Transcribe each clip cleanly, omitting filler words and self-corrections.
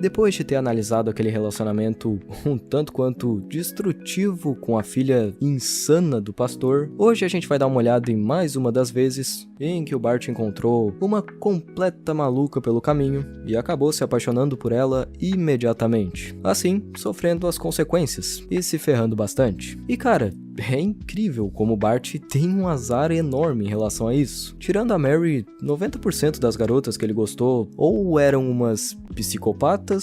Depois de ter analisado aquele relacionamento um tanto quanto destrutivo com a filha insana do pastor, hoje a gente vai dar uma olhada em mais uma das vezes em que o Bart encontrou uma completa maluca pelo caminho e acabou se apaixonando por ela imediatamente, assim sofrendo as consequências e se ferrando bastante. E cara, é incrível como o Bart tem um azar enorme em relação a isso. Tirando a Mary, 90% das garotas que ele gostou ou eram umas psicopatas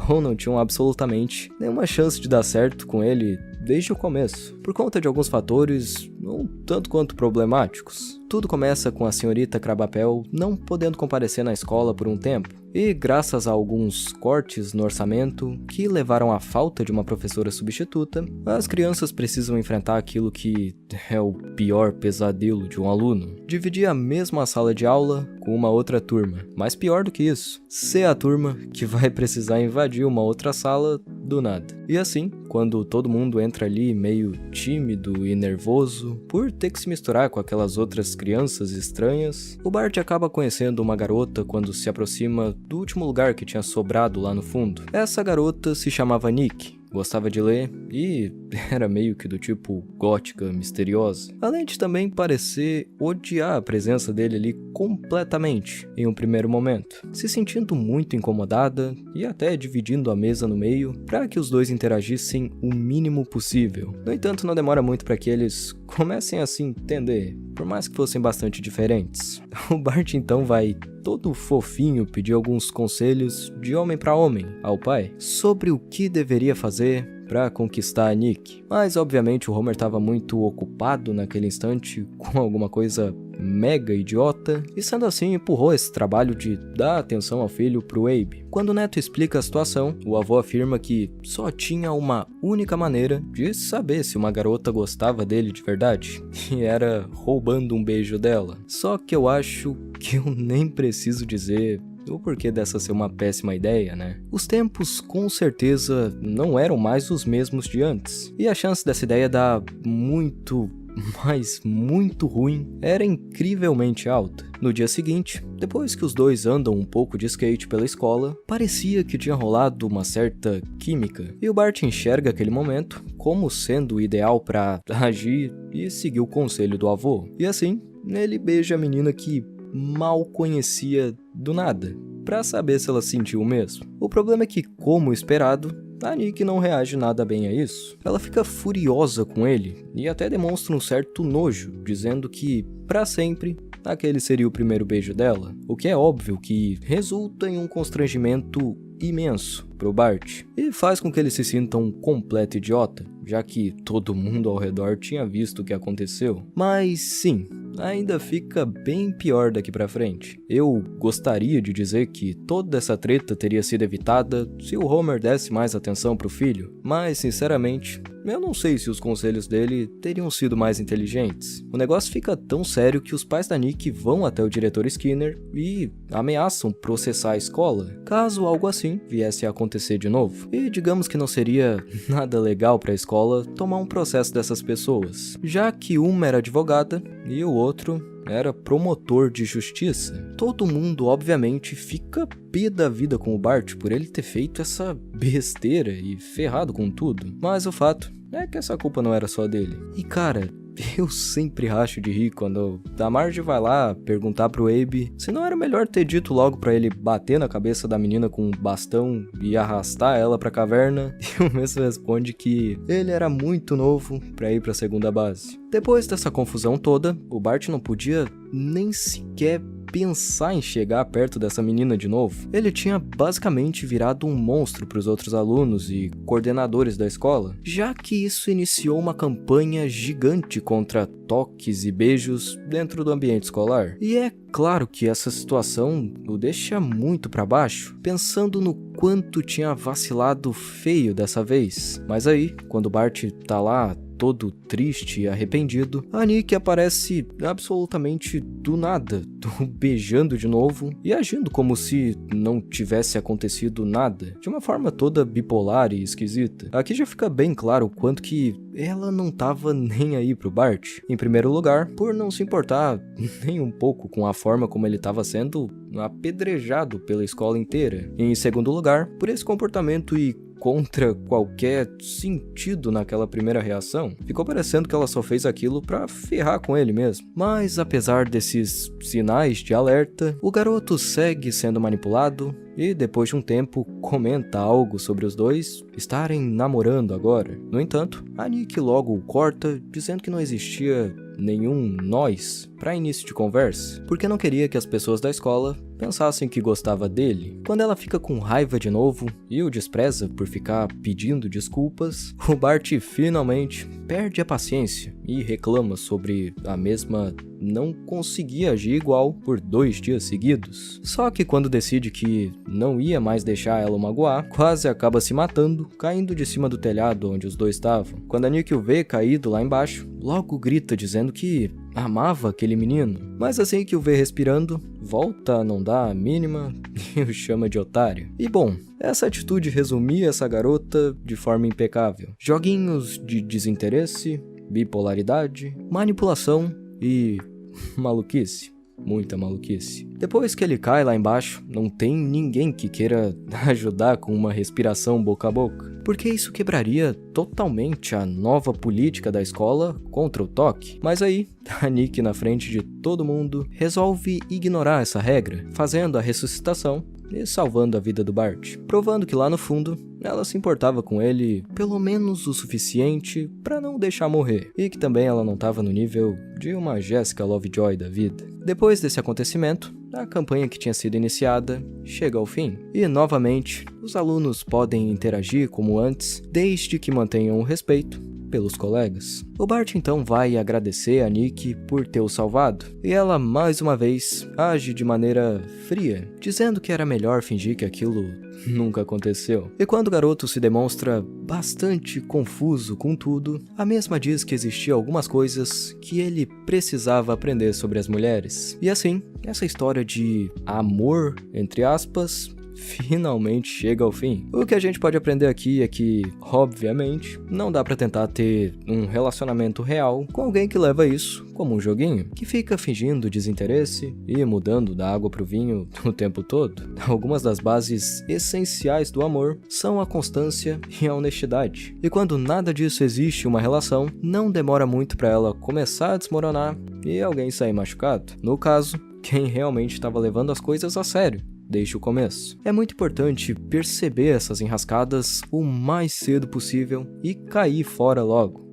ou não tinham absolutamente nenhuma chance de dar certo com ele desde o começo, por conta de alguns fatores um tanto quanto problemáticos. Tudo começa com a senhorita Crabapel não podendo comparecer na escola por um tempo, e graças a alguns cortes no orçamento que levaram à falta de uma professora substituta, as crianças precisam enfrentar aquilo que é o pior pesadelo de um aluno: dividir a mesma sala de aula com uma outra turma. Mas pior do que isso, ser a turma que vai precisar invadir uma outra sala do nada. E assim, quando todo mundo entra ali meio tímido e nervoso por ter que se misturar com aquelas outras crianças estranhas, o Bart acaba conhecendo uma garota quando se aproxima do último lugar que tinha sobrado lá no fundo. Essa garota se chamava Nick, gostava de ler e era meio que do tipo gótica, misteriosa. Além de também parecer odiar a presença dele ali completamente em um primeiro momento, se sentindo muito incomodada e até dividindo a mesa no meio para que os dois interagissem o mínimo possível. No entanto, não demora muito para que eles comecem a se entender, por mais que fossem bastante diferentes. O Bart então vai todo fofinho pedir alguns conselhos de homem para homem ao pai sobre o que deveria fazer para conquistar a Nick. Mas obviamente o Homer estava muito ocupado naquele instante com alguma coisa mega idiota e sendo assim empurrou esse trabalho de dar atenção ao filho pro Abe. Quando o neto explica a situação, o avô afirma que só tinha uma única maneira de saber se uma garota gostava dele de verdade, e era roubando um beijo dela. Só que eu acho que eu nem preciso dizer o porquê dessa ser uma péssima ideia, né? Os tempos com certeza não eram mais os mesmos de antes, e a chance dessa ideia dar muito ruim era incrivelmente alta. No dia seguinte, depois que os dois andam um pouco de skate pela escola, parecia que tinha rolado uma certa química, e o Bart enxerga aquele momento como sendo o ideal para agir e seguir o conselho do avô. E assim, ele beija a menina que mal conhecia do nada, pra saber se ela sentiu o mesmo. O problema é que, como esperado, a Nick não reage nada bem a isso. Ela fica furiosa com ele e até demonstra um certo nojo, dizendo que, pra sempre, aquele seria o primeiro beijo dela, o que é óbvio que resulta em um constrangimento imenso pro Bart e faz com que ele se sinta um completo idiota, já que todo mundo ao redor tinha visto o que aconteceu. Mas sim, ainda fica bem pior daqui pra frente. Eu gostaria de dizer que toda essa treta teria sido evitada se o Homer desse mais atenção pro filho, mas sinceramente, eu não sei se os conselhos dele teriam sido mais inteligentes. O negócio fica tão sério que os pais da Nick vão até o diretor Skinner e ameaçam processar a escola, caso algo assim viesse a acontecer de novo. E digamos que não seria nada legal pra escola tomar um processo dessas pessoas, já que uma era advogada e o outro era promotor de justiça. Todo mundo, obviamente, fica pé da vida com o Bart por ele ter feito essa besteira e ferrado com tudo. Mas o fato é que essa culpa não era só dele. E cara, eu sempre racho de rir quando a Marge vai lá perguntar pro Abe se não era melhor ter dito logo pra ele bater na cabeça da menina com um bastão e arrastar ela pra caverna, e o mesmo responde que ele era muito novo pra ir pra segunda base. Depois dessa confusão toda, o Bart não podia nem sequer pensar em chegar perto dessa menina de novo. Ele tinha basicamente virado um monstro para os outros alunos e coordenadores da escola, já que isso iniciou uma campanha gigante contra toques e beijos dentro do ambiente escolar. E é claro que essa situação o deixa muito para baixo, pensando no quanto tinha vacilado feio dessa vez. Mas aí, quando o Bart tá lá todo triste e arrependido, a Nikki aparece absolutamente do nada, beijando de novo e agindo como se não tivesse acontecido nada, de uma forma toda bipolar e esquisita. Aqui já fica bem claro o quanto que ela não tava nem aí pro Bart. Em primeiro lugar, por não se importar nem um pouco com a forma como ele estava sendo apedrejado pela escola inteira. Em segundo lugar, por esse comportamento e contra qualquer sentido naquela primeira reação, ficou parecendo que ela só fez aquilo pra ferrar com ele mesmo. Mas apesar desses sinais de alerta, o garoto segue sendo manipulado e depois de um tempo comenta algo sobre os dois estarem namorando agora. No entanto, a Nikki logo o corta, dizendo que não existia nenhum nós para início de conversa, porque não queria que as pessoas da escola pensassem que gostava dele. Quando ela fica com raiva de novo e o despreza por ficar pedindo desculpas, o Bart finalmente perde a paciência e reclama sobre a mesma não conseguir agir igual por 2 dias seguidos. Só que quando decide que não ia mais deixar ela magoar, quase acaba se matando, caindo de cima do telhado onde os dois estavam. Quando a Nikki o vê caído lá embaixo, logo grita dizendo que amava aquele menino, mas assim que o vê respirando, volta a não dar a mínima e o chama de otário. E bom, essa atitude resumia essa garota de forma impecável. Joguinhos de desinteresse, bipolaridade, manipulação e maluquice. Muita maluquice. Depois que ele cai lá embaixo, não tem ninguém que queira ajudar com uma respiração boca a boca, porque isso quebraria totalmente a nova política da escola contra o toque. Mas aí, a Nikki, na frente de todo mundo, resolve ignorar essa regra, fazendo a ressuscitação e salvando a vida do Bart, provando que lá no fundo ela se importava com ele pelo menos o suficiente para não deixar morrer, e que também ela não estava no nível de uma Jessica Lovejoy da vida. Depois desse acontecimento, a campanha que tinha sido iniciada chega ao fim, e novamente os alunos podem interagir como antes, desde que mantenham o respeito pelos colegas. O Bart então vai agradecer a Nikki por ter o salvado, e ela mais uma vez age de maneira fria, dizendo que era melhor fingir que aquilo nunca aconteceu. E quando o garoto se demonstra bastante confuso com tudo, a mesma diz que existiam algumas coisas que ele precisava aprender sobre as mulheres. E assim, essa história de amor, entre aspas, finalmente chega ao fim. O que a gente pode aprender aqui é que, obviamente, não dá pra tentar ter um relacionamento real com alguém que leva isso como um joguinho, que fica fingindo desinteresse e mudando da água pro vinho o tempo todo. Algumas das bases essenciais do amor são a constância e a honestidade. E quando nada disso existe em uma relação, não demora muito pra ela começar a desmoronar e alguém sair machucado. No caso, quem realmente estava levando as coisas a sério desde o começo. É muito importante perceber essas enrascadas o mais cedo possível e cair fora logo.